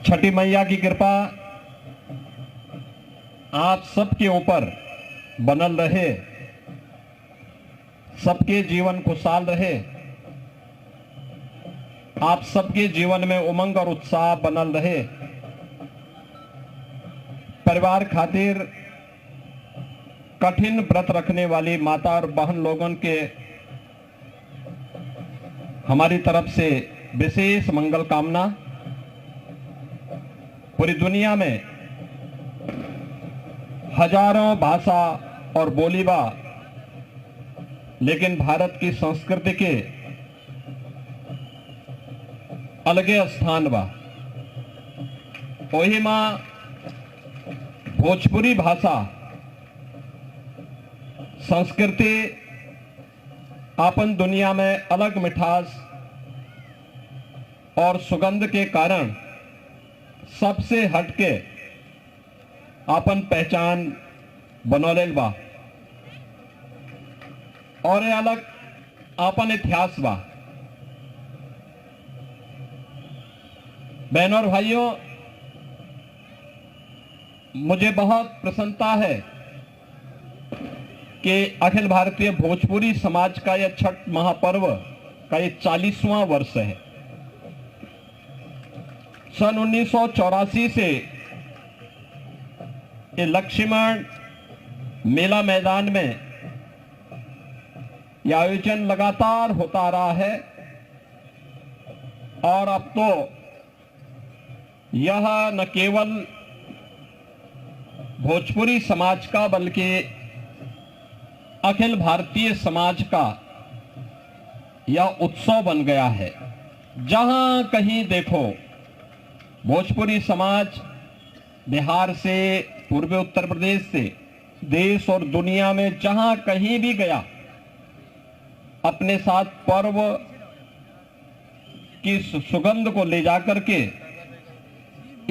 छठी मैया की कृपा आप सबके ऊपर बनल रहे, सबके जीवन खुशहाल रहे, आप सबके जीवन में उमंग और उत्साह बनल रहे। परिवार खातिर कठिन व्रत रखने वाली माता और बहन लोगन के हमारी तरफ से विशेष मंगल कामना। पूरी दुनिया में हजारों भाषा और बोली बा, लेकिन भारत की संस्कृति के अलगे स्थान बा। वही मां भोजपुरी भाषा संस्कृति आपन दुनिया में अलग मिठास और सुगंध के कारण सबसे हटके आपन पहचान बनौलेल बा और ये अलग आपन इतिहास बा। बहनों और भाइयों, मुझे बहुत प्रसन्नता है कि अखिल भारतीय भोजपुरी समाज का यह छठ महापर्व का ये 40वां वर्ष है। सन 1984 से ये लक्ष्मण मेला मैदान में यह आयोजन लगातार होता रहा है और अब तो यह न केवल भोजपुरी समाज का बल्कि अखिल भारतीय समाज का यह उत्सव बन गया है। जहां कहीं देखो भोजपुरी समाज बिहार से, पूर्वी उत्तर प्रदेश से, देश और दुनिया में जहां कहीं भी गया, अपने साथ पर्व की सुगंध को ले जाकर के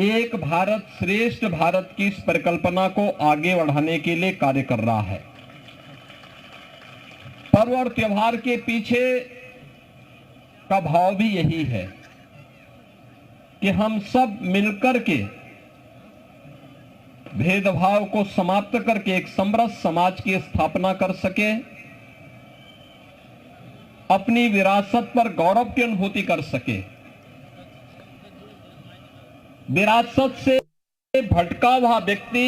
एक भारत श्रेष्ठ भारत की इस परिकल्पना को आगे बढ़ाने के लिए कार्य कर रहा है। पर्व और त्योहार के पीछे का भाव भी यही है कि हम सब मिलकर के भेदभाव को समाप्त करके एक समरस समाज की स्थापना कर सके, अपनी विरासत पर गौरव की अनुभूति कर सके। विरासत से भटका हुआ व्यक्ति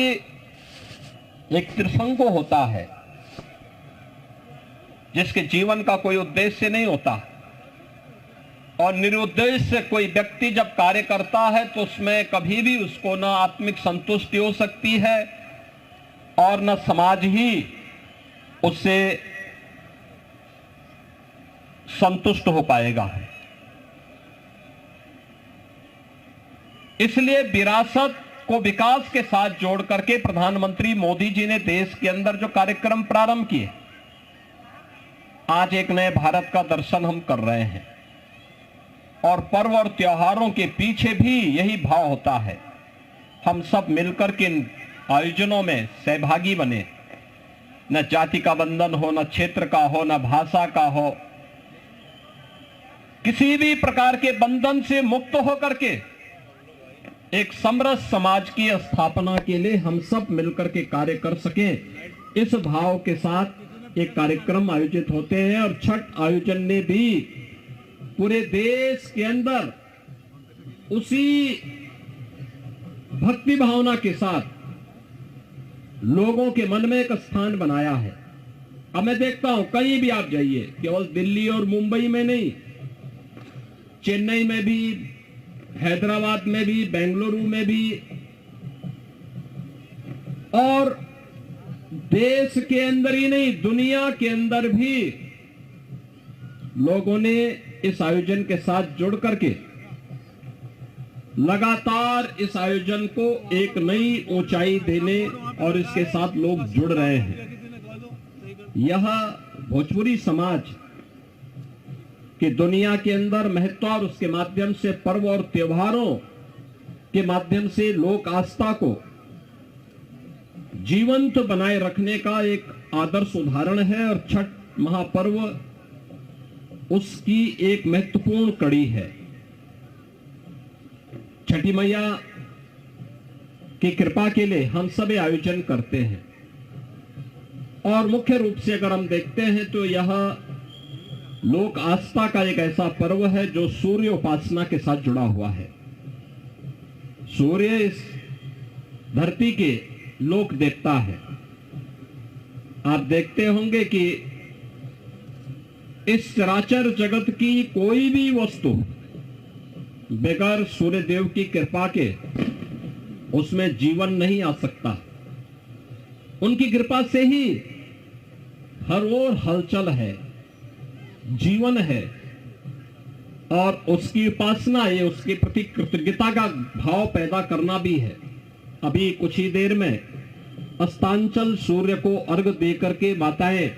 एक त्रिसंग होता है, जिसके जीवन का कोई उद्देश्य नहीं होता और निरुद्देश्य कोई व्यक्ति जब कार्य करता है तो उसमें कभी भी उसको न आत्मिक संतुष्टि हो सकती है और न समाज ही उससे संतुष्ट हो पाएगा। इसलिए विरासत को विकास के साथ जोड़ करके प्रधानमंत्री मोदी जी ने देश के अंदर जो कार्यक्रम प्रारंभ किए, आज एक नए भारत का दर्शन हम कर रहे हैं और पर्व और त्योहारों के पीछे भी यही भाव होता है। हम सब मिलकर के आयोजनों में सहभागी बने, न जाति का बंधन हो, न क्षेत्र का हो, न भाषा का हो, किसी भी प्रकार के बंधन से मुक्त होकर के एक समरस समाज की स्थापना के लिए हम सब मिलकर के कार्य कर सके, इस भाव के साथ एक कार्यक्रम आयोजित होते हैं। और छठ आयोजन ने भी पूरे देश के अंदर उसी भक्ति भावना के साथ लोगों के मन में एक स्थान बनाया है। अब मैं देखता हूं कहीं भी आप जाइए, केवल दिल्ली और मुंबई में नहीं, चेन्नई में भी, हैदराबाद में भी, बेंगलुरु में भी और देश के अंदर ही नहीं दुनिया के अंदर भी लोगों ने इस आयोजन के साथ जुड़ करके लगातार इस आयोजन को एक नई ऊंचाई देने और इसके साथ लोग जुड़ रहे हैं। यह भोजपुरी समाज कि दुनिया के अंदर महत्व और उसके माध्यम से पर्व और त्योहारों के माध्यम से लोक आस्था को जीवंत बनाए रखने का एक आदर्श उदाहरण है और छठ महापर्व उसकी एक महत्वपूर्ण कड़ी है। छठी मैया की कृपा के लिए हम सब आयोजन करते हैं। और मुख्य रूप से अगर हम देखते हैं तो यह लोक आस्था का एक ऐसा पर्व है जो सूर्य उपासना के साथ जुड़ा हुआ है। सूर्य इस धरती के लोक देवता है। आप देखते होंगे कि इस चराचर जगत की कोई भी वस्तु बगैर सूर्य देव की कृपा के उसमें जीवन नहीं आ सकता। उनकी कृपा से ही हर ओर हलचल है, जीवन है, और उसकी उपासना ये उसके प्रति कृतज्ञता का भाव पैदा करना भी है। अभी कुछ ही देर में अस्तांचल सूर्य को अर्घ देकर के माताएं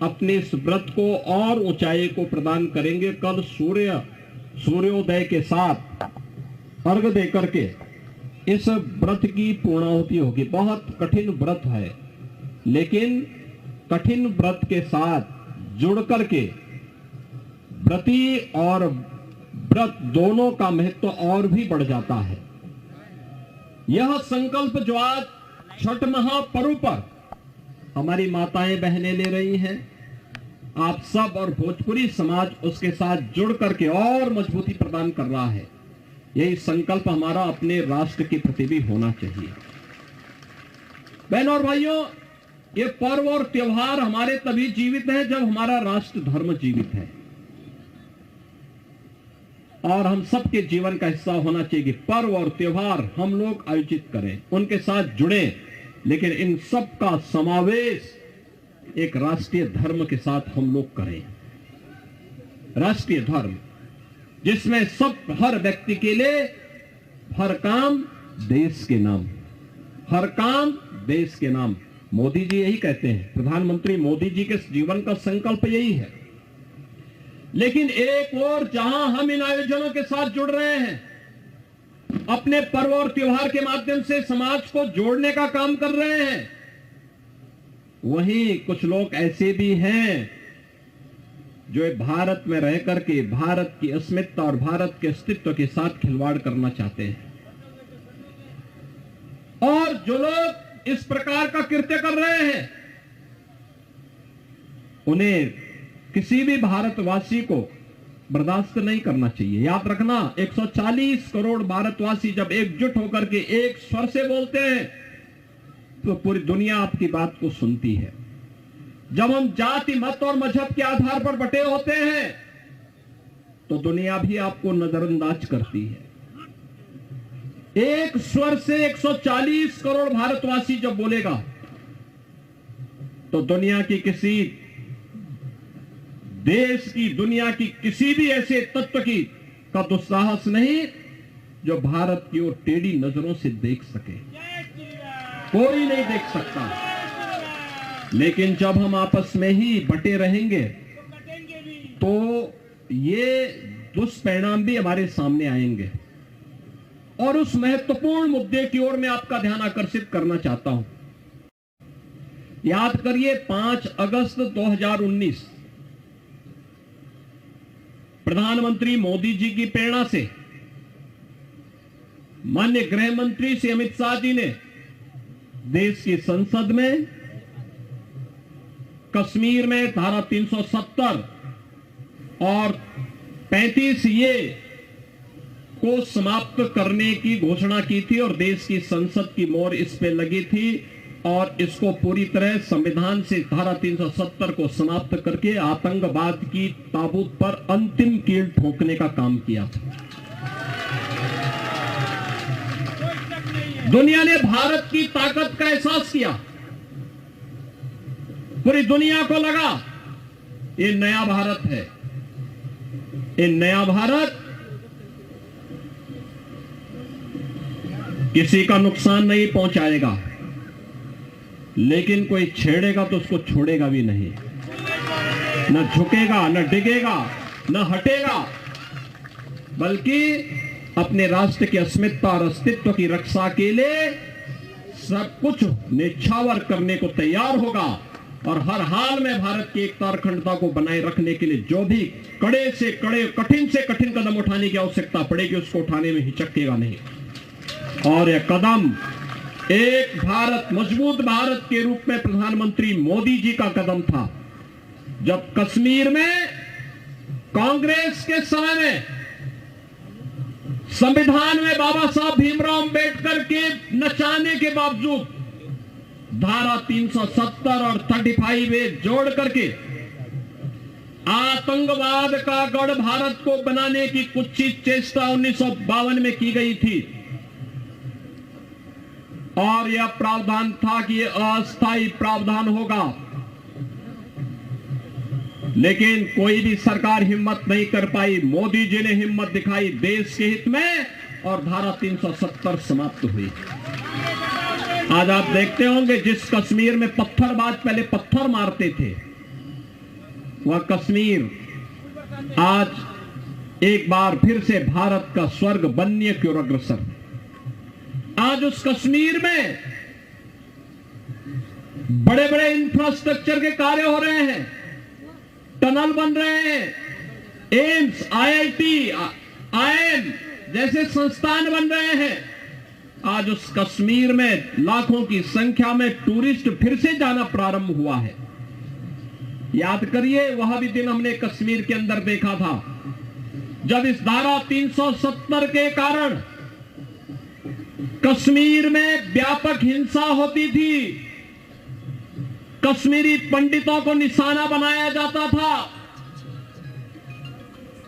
अपने इस व्रत को और ऊंचाई को प्रदान करेंगे। कल सूर्योदय के साथ अर्घ देकर के इस व्रत की पूर्णाहुति होगी। बहुत कठिन व्रत है, लेकिन कठिन व्रत के साथ जुड़ करके व्रती और व्रत दोनों का महत्व और भी बढ़ जाता है। यह संकल्प जो आज छठ महापर्व पर हमारी माताएं बहनें ले रही हैं, आप सब और भोजपुरी समाज उसके साथ जुड़ करके और मजबूती प्रदान कर रहा है। यही संकल्प हमारा अपने राष्ट्र के प्रति भी होना चाहिए। बहनों और भाइयों, ये पर्व और त्योहार हमारे तभी जीवित हैं जब हमारा राष्ट्र धर्म जीवित है, और हम सबके जीवन का हिस्सा होना चाहिए कि पर्व और त्योहार हम लोग आयोजित करें, उनके साथ जुड़े, लेकिन इन सब का समावेश एक राष्ट्रीय धर्म के साथ हम लोग करें। राष्ट्रीय धर्म जिसमें सब हर व्यक्ति के लिए हर काम देश के नाम, हर काम देश के नाम। मोदी जी यही कहते हैं, प्रधानमंत्री मोदी जी के जीवन का संकल्प यही है। लेकिन एक और जहां हम इन आयोजनों के साथ जुड़ रहे हैं, अपने पर्व और त्योहार के माध्यम से समाज को जोड़ने का काम कर रहे हैं, वहीं कुछ लोग ऐसे भी हैं जो भारत में रह करके भारत की अस्मिता और भारत के अस्तित्व के साथ खिलवाड़ करना चाहते हैं। और जो लोग इस प्रकार का कृत्य कर रहे हैं, उन्हें किसी भी भारतवासी को बर्दाश्त नहीं करना चाहिए। याद रखना, 140 करोड़ भारतवासी जब एकजुट होकर के एक स्वर से बोलते हैं तो पूरी दुनिया आपकी बात को सुनती है। जब हम जाति, मत और मजहब के आधार पर बटे होते हैं तो दुनिया भी आपको नजरअंदाज करती है। एक स्वर से 140 करोड़ भारतवासी जब बोलेगा तो दुनिया की किसी देश की, दुनिया की किसी भी ऐसे तत्व की का दुस्साहस नहीं जो भारत की ओर टेढ़ी नजरों से देख सके। कोई नहीं देख सकता। लेकिन जब हम आपस में ही बटे रहेंगे तो ये दुष्परिणाम भी हमारे सामने आएंगे। और उस महत्वपूर्ण मुद्दे की ओर मैं आपका ध्यान आकर्षित करना चाहता हूं। याद करिए, 5 अगस्त 2019 प्रधानमंत्री मोदी जी की प्रेरणा से माननीय गृह मंत्री श्री अमित शाह जी ने देश की संसद में कश्मीर में धारा 370 और 35 ए को समाप्त करने की घोषणा की थी और देश की संसद की मोहर इस पे लगी थी और इसको पूरी तरह संविधान से धारा 370 को समाप्त करके आतंकवाद की ताबूत पर अंतिम कील ठोकने का काम किया था। दुनिया ने भारत की ताकत का एहसास किया। पूरी दुनिया को लगा ये नया भारत है। ये नया भारत किसी का नुकसान नहीं पहुंचाएगा, लेकिन कोई छेड़ेगा तो उसको छोड़ेगा भी नहीं। न झुकेगा, न डिगेगा, न हटेगा, बल्कि अपने राष्ट्र की अस्मिता और अस्तित्व की रक्षा के लिए सब कुछ निछावर करने को तैयार होगा। और हर हाल में भारत की एकता और अखंडता को बनाए रखने के लिए जो भी कड़े से कड़े, कठिन से कठिन कदम उठाने की आवश्यकता पड़ेगी, उसको उठाने में हिचकेगा नहीं। और यह कदम एक भारत, मजबूत भारत के रूप में प्रधानमंत्री मोदी जी का कदम था। जब कश्मीर में कांग्रेस के समय में संविधान में बाबा साहब भीमराव अंबेडकर के नचाने के बावजूद धारा 370 और 35A जोड़ करके आतंकवाद का गढ़ भारत को बनाने की कुत्सित चेष्टा 1952 में की गई थी। और यह प्रावधान था कि यह अस्थायी प्रावधान होगा, लेकिन कोई भी सरकार हिम्मत नहीं कर पाई। मोदी जी ने हिम्मत दिखाई देश के हित में और धारा 370 समाप्त हुई। आज आप देखते होंगे जिस कश्मीर में पत्थरबाज पहले पत्थर मारते थे, वह कश्मीर आज एक बार फिर से भारत का स्वर्ग बनने की ओर अग्रसर। आज उस कश्मीर में बड़े बड़े इंफ्रास्ट्रक्चर के कार्य हो रहे हैं, टनल बन रहे हैं, एम्स, IIT, IIM जैसे संस्थान बन रहे हैं। आज उस कश्मीर में लाखों की संख्या में टूरिस्ट फिर से जाना प्रारंभ हुआ है। याद करिए, वह भी दिन हमने कश्मीर के अंदर देखा था जब इस धारा 370 के कारण कश्मीर में व्यापक हिंसा होती थी, कश्मीरी पंडितों को निशाना बनाया जाता था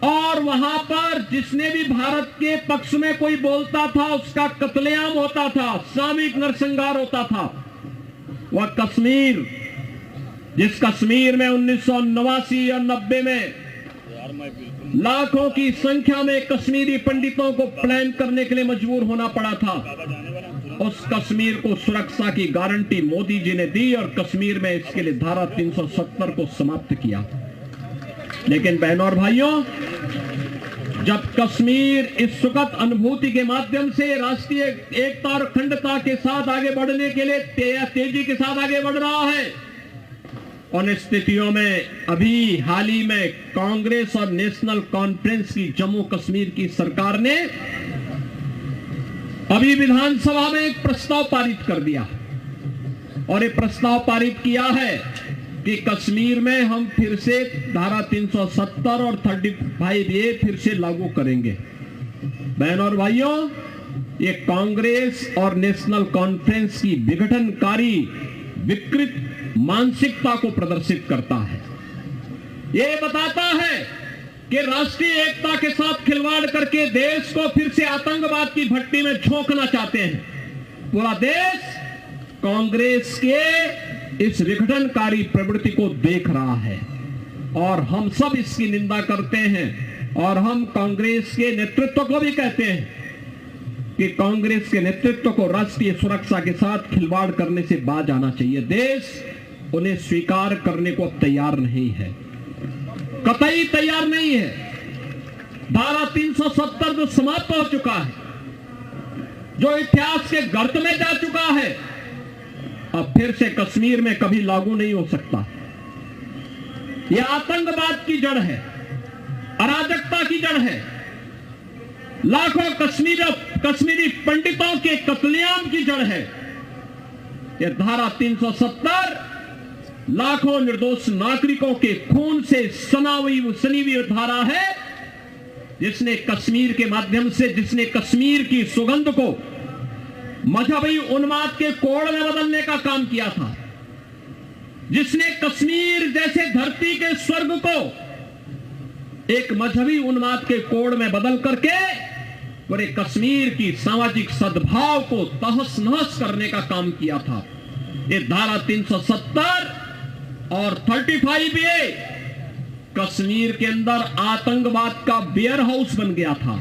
और वहां पर जिसने भी भारत के पक्ष में कोई बोलता था उसका कत्लेआम होता था, सामूहिक नरसंहार होता था। वह कश्मीर, जिस कश्मीर में 1989 और 90 में लाखों की संख्या में कश्मीरी पंडितों को प्लान करने के लिए मजबूर होना पड़ा था, उस कश्मीर को सुरक्षा की गारंटी मोदी जी ने दी और कश्मीर में इसके लिए धारा 370 को समाप्त किया। लेकिन बहनों और भाइयों, जब कश्मीर इस सुखद अनुभूति के माध्यम से राष्ट्रीय एकता और अखंडता के साथ आगे बढ़ने के लिए तेजी के साथ आगे बढ़ रहा है, उन स्थितियों में अभी हाल ही में कांग्रेस और नेशनल कॉन्फ्रेंस की जम्मू कश्मीर की सरकार ने अभी विधानसभा में एक प्रस्ताव पारित कर दिया और ये प्रस्ताव पारित किया है कि कश्मीर में हम फिर से धारा 370 और 35A फिर से लागू करेंगे। बहनों और भाइयों, ये कांग्रेस और नेशनल कॉन्फ्रेंस की विघटनकारी विकृत मानसिकता को प्रदर्शित करता है। ये बताता है कि राष्ट्रीय एकता के साथ खिलवाड़ करके देश को फिर से आतंकवाद की भट्टी में झोंकना चाहते हैं। पूरा देश कांग्रेस के इस विघटनकारी प्रवृत्ति को देख रहा है और हम सब इसकी निंदा करते हैं और हम कांग्रेस के नेतृत्व को भी कहते हैं कि कांग्रेस के नेतृत्व को राष्ट्रीय सुरक्षा के साथ खिलवाड़ करने से बाज आना चाहिए। देश उन्हें स्वीकार करने को अब तैयार नहीं है, कतई तैयार नहीं है। धारा 370 जो समाप्त हो चुका है, जो इतिहास के गर्त में जा चुका है, अब फिर से कश्मीर में कभी लागू नहीं हो सकता। यह आतंकवाद की जड़ है, अराजकता की जड़ है, लाखों कश्मीरी पंडितों के कत्लेआम की जड़ है। यह धारा 370 लाखों निर्दोष नागरिकों के खून से सनी हुई धारा है, जिसने कश्मीर के माध्यम से, जिसने कश्मीर की सुगंध को मजहबी उन्माद के कोड़ में बदलने का काम किया था, जिसने कश्मीर जैसे धरती के स्वर्ग को एक मजहबी उन्माद के कोड़ में बदल करके पूरे कश्मीर की सामाजिक सद्भाव को तहस नहस करने का काम किया था। ये धारा 370 और 35A कश्मीर के अंदर आतंकवाद का वेयर हाउस बन गया था,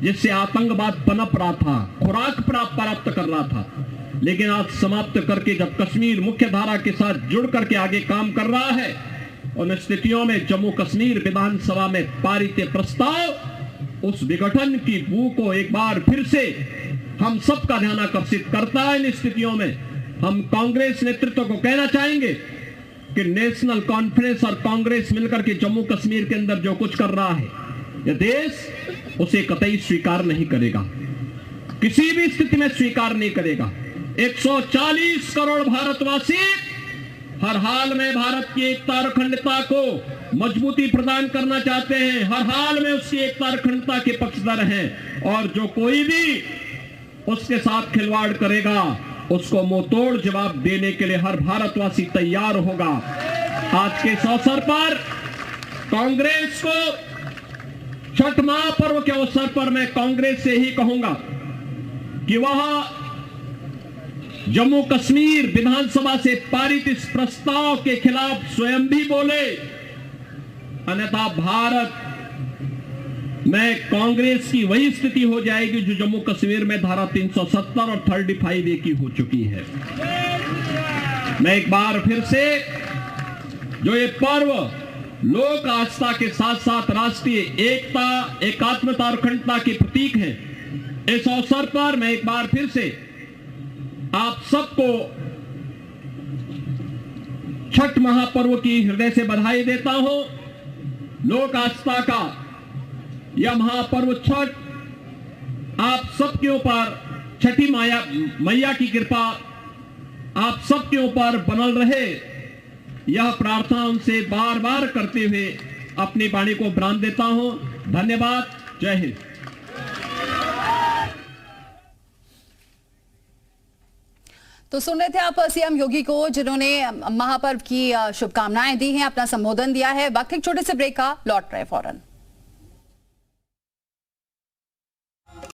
जिससे आतंकवाद पनप रहा था, खुराक प्राप्त कर रहा था। लेकिन आज समाप्त करके जब कश्मीर मुख्य धारा के साथ जुड़ करके आगे काम कर रहा है, उन स्थितियों में जम्मू कश्मीर विधानसभा में पारित प्रस्ताव उस विघटन की बू को एक बार फिर से हम सबका ध्यान आकर्षित करता है। इन स्थितियों में हम कांग्रेस नेतृत्व को कहना चाहेंगे कि नेशनल कॉन्फ्रेंस और कांग्रेस मिलकर के जम्मू कश्मीर के अंदर जो कुछ कर रहा है, यह देश उसे कतई स्वीकार नहीं करेगा, किसी भी स्थिति में स्वीकार नहीं करेगा। 140 करोड़ भारतवासी हर हाल में भारत की एकता और अखंडता को मजबूती प्रदान करना चाहते हैं, हर हाल में उसकी एकता और अखंडता के पक्षधर हैं, और जो कोई भी उसके साथ खिलवाड़ करेगा उसको मुंह तोड़ जवाब देने के लिए हर भारतवासी तैयार होगा। आज के इस अवसर पर कांग्रेस को छठ महापर्व के अवसर पर मैं कांग्रेस से ही कहूंगा कि वह जम्मू कश्मीर विधानसभा से पारित इस प्रस्ताव के खिलाफ स्वयं भी बोले, अन्यथा भारत में कांग्रेस की वही स्थिति हो जाएगी जो जम्मू कश्मीर में धारा 370 और 35A की हो चुकी है। मैं एक बार फिर से, जो ये पर्व लोक आस्था के साथ साथ राष्ट्रीय एकता, एकात्मता और अखंडता के प्रतीक है, इस अवसर पर मैं एक बार फिर से आप सबको छठ महापर्व की हृदय से बधाई देता हूं। लोक आस्था का यह महापर्व छठ आप सबके ऊपर, छठी मैया की कृपा आप सबके ऊपर बनल रहे, यह प्रार्थना उनसे बार बार करते हुए अपनी वाणी को विराम देता हूं। धन्यवाद। जय हिंद। तो सुन रहे थे आप सीएम योगी को, जिन्होंने महापर्व की शुभकामनाएं दी हैं, अपना संबोधन दिया है। वक्त एक छोटे से ब्रेक का, लौट रहे फौरन।